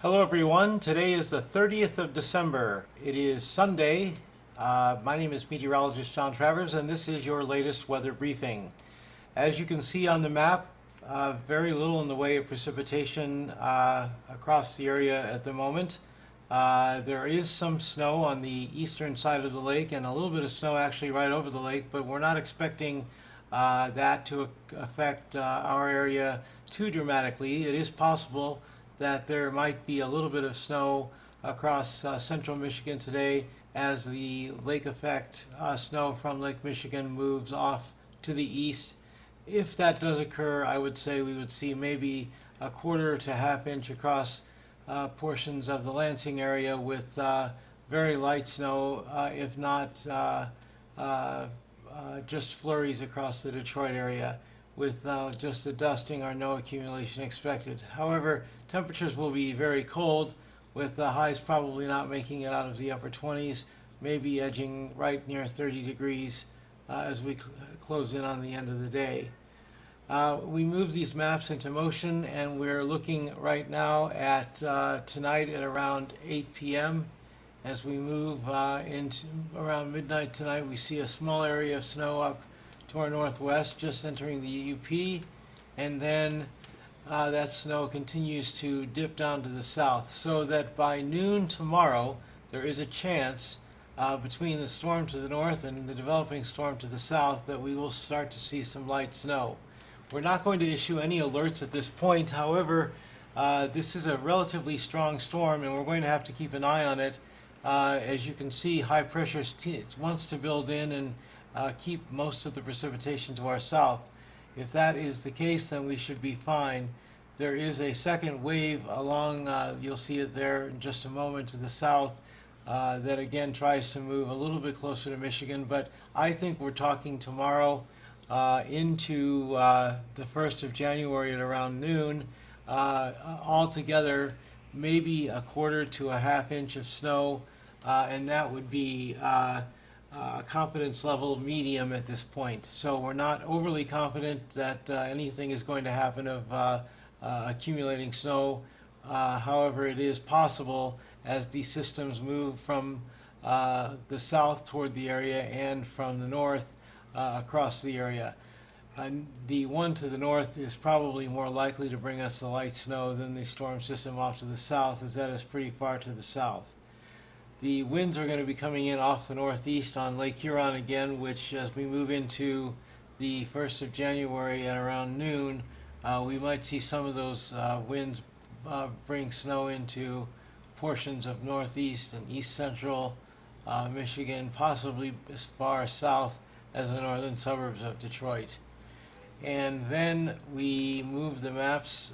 Hello everyone, today is the 30th of December. It is Sunday. My name is meteorologist John Travers and this is your latest weather briefing. As you can see on the map, very little in the way of precipitation across the area at the moment. There is some snow on the eastern side of the lake and a little bit of snow actually right over the lake, but we're not expecting that to affect our area too dramatically. It is possible that there might be a little bit of snow across central Michigan today as the lake effect snow from Lake Michigan moves off to the east. If that does occur, I would say we would see maybe a quarter to half inch across portions of the Lansing area with very light snow, if not just flurries across the Detroit area with just a dusting or no accumulation expected. However, temperatures will be very cold with the highs probably not making it out of the upper 20s, maybe edging right near 30 degrees as we close in on the end of the day. We move these maps into motion and we're looking right now at tonight at around 8 p.m. As we move into around midnight tonight, we see a small area of snow up to our northwest, just entering the UP, and then that snow continues to dip down to the south, so that by noon tomorrow, there is a chance between the storm to the north and the developing storm to the south that we will start to see some light snow. We're not going to issue any alerts at this point. However, this is a relatively strong storm and we're going to have to keep an eye on it. As you can see, high pressure wants to build in and keep most of the precipitation to our south. If that is the case, then we should be fine. There is a second wave along, you'll see it there in just a moment, to the south that again tries to move a little bit closer to Michigan, but I think we're talking tomorrow into the 1st of January at around noon. Altogether, maybe a quarter to a half inch of snow, and that would be confidence level medium at this point. So we're not overly confident that anything is going to happen of accumulating snow. However, it is possible as these systems move from the south toward the area and from the north across the area. The one to the north is probably more likely to bring us the light snow than the storm system off to the south, as that is pretty far to the south. The winds are going to be coming in off the northeast on Lake Huron again, which as we move into the 1st of January at around noon, we might see some of those winds bring snow into portions of northeast and east central Michigan, possibly as far south as the northern suburbs of Detroit. And then we move the maps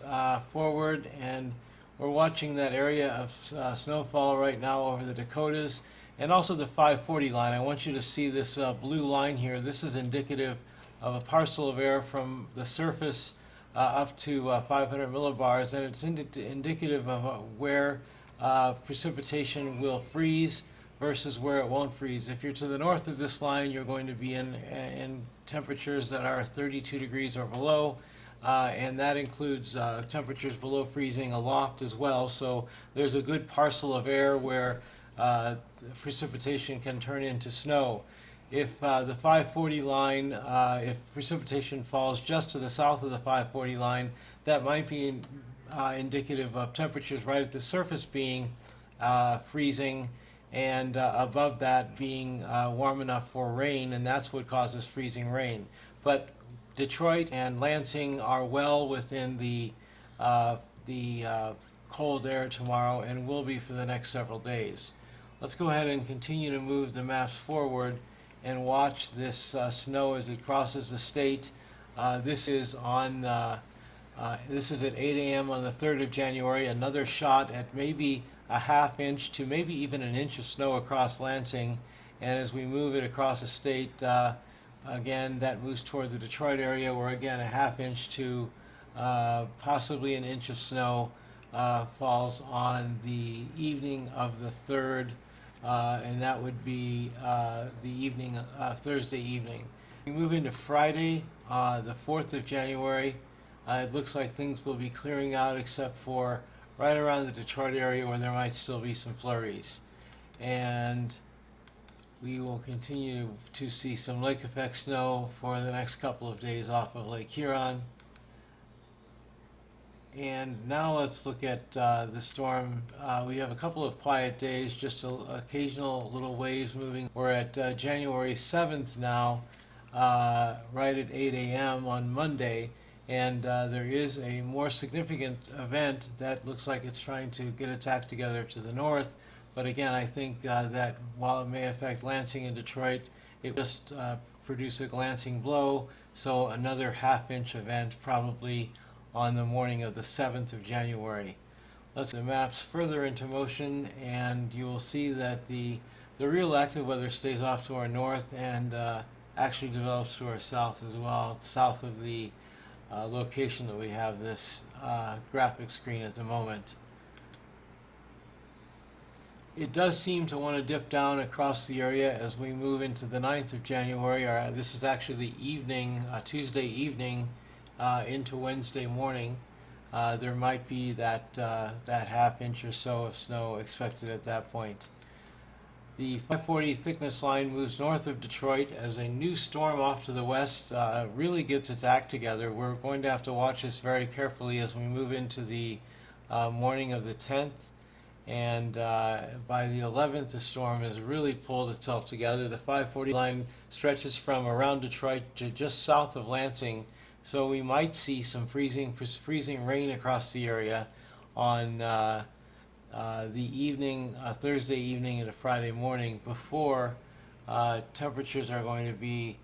forward, and we're watching that area of snowfall right now over the Dakotas and also the 540 line. I want you to see this blue line here. This is indicative of a parcel of air from the surface up to 500 millibars, and it's indicative of where precipitation will freeze versus where it won't freeze. If you're to the north of this line, you're going to be in temperatures that are 32 degrees or below. And that includes temperatures below freezing aloft as well. So there's a good parcel of air where precipitation can turn into snow. If the 540 line, if precipitation falls just to the south of the 540 line, that might be indicative of temperatures right at the surface being freezing and above that being warm enough for rain, and that's what causes freezing rain. But Detroit and Lansing are well within the cold air tomorrow and will be for the next several days. Let's go ahead and continue to move the maps forward and watch this snow as it crosses the state. This is at 8 a.m. on the 3rd of January. Another shot at maybe a half inch to maybe even an inch of snow across Lansing. And as we move it across the state, again, that moves toward the Detroit area, where again a half inch to possibly an inch of snow falls on the evening of the 3rd, and that would be the evening, Thursday evening. We move into Friday, the 4th of January. It looks like things will be clearing out except for right around the Detroit area where there might still be some flurries. And we will continue to see some lake effect snow for the next couple of days off of Lake Huron. And now let's look at the storm. We have a couple of quiet days, just occasional little waves moving. We're at January 7th now, right at 8 a.m. on Monday, and there is a more significant event that looks like it's trying to get its act together to the north. But again, I think that while it may affect Lansing and Detroit, it will just produce a glancing blow, so another half-inch event probably on the morning of the 7th of January. Let's the maps further into motion, and you will see that the real active weather stays off to our north and actually develops to our south as well, south of the location that we have this graphic screen at the moment. It does seem to want to dip down across the area as we move into the 9th of January. This is actually the evening, Tuesday evening, into Wednesday morning. There might be that half inch or so of snow expected at that point. The 540 thickness line moves north of Detroit as a new storm off to the west really gets its act together. We're going to have to watch this very carefully as we move into the morning of the 10th. And by the 11th, the storm has really pulled itself together. The 540 line stretches from around Detroit to just south of Lansing, so we might see some freezing rain across the area on the evening, Thursday evening into Friday morning, before temperatures are going to be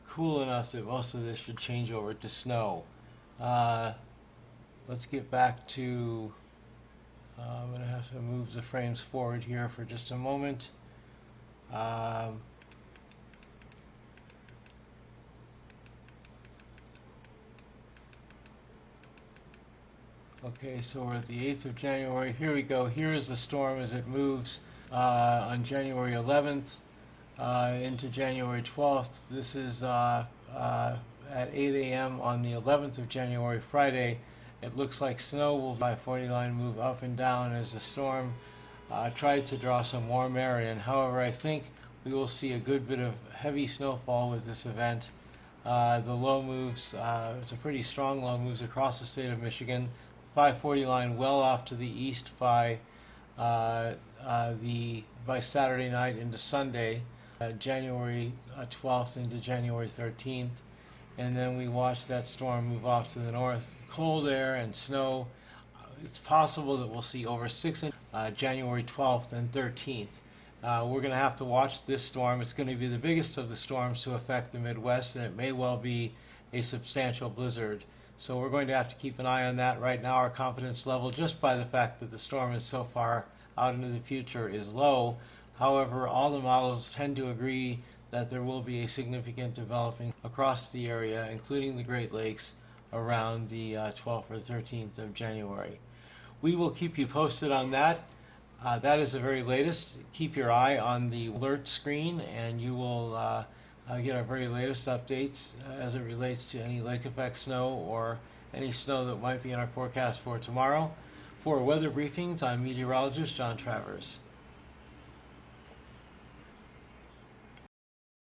cool enough that most of this should change over to snow. Let's get back to I'm going to have to move the frames forward here for just a moment. Okay, so we're at the 8th of January. Here we go. Here is the storm as it moves on January 11th into January 12th. This is at 8 a.m. on the 11th of January, Friday. It looks like snow will by 40 line move up and down as the storm tries to draw some warm air in. However, I think we will see a good bit of heavy snowfall with this event. The low moves, it's a pretty strong low, moves across the state of Michigan. 540 line well off to the east by Saturday night into Sunday, January 12th into January 13th. And then we watch that storm move off to the north. Cold air and snow. It's possible that we'll see over 6 inches January 12th and 13th. We're going to have to watch this storm. It's going to be the biggest of the storms to affect the Midwest, and it may well be a substantial blizzard. So we're going to have to keep an eye on that. Right now, our confidence level, just by the fact that the storm is so far out into the future, is low. However, all the models tend to agree that there will be a significant developing across the area, including the Great Lakes, around the 12th or 13th of January. We will keep you posted on that. That is the very latest. Keep your eye on the alert screen, and you will get our very latest updates as it relates to any lake effect snow or any snow that might be in our forecast for tomorrow. For weather briefings, I'm meteorologist John Travers.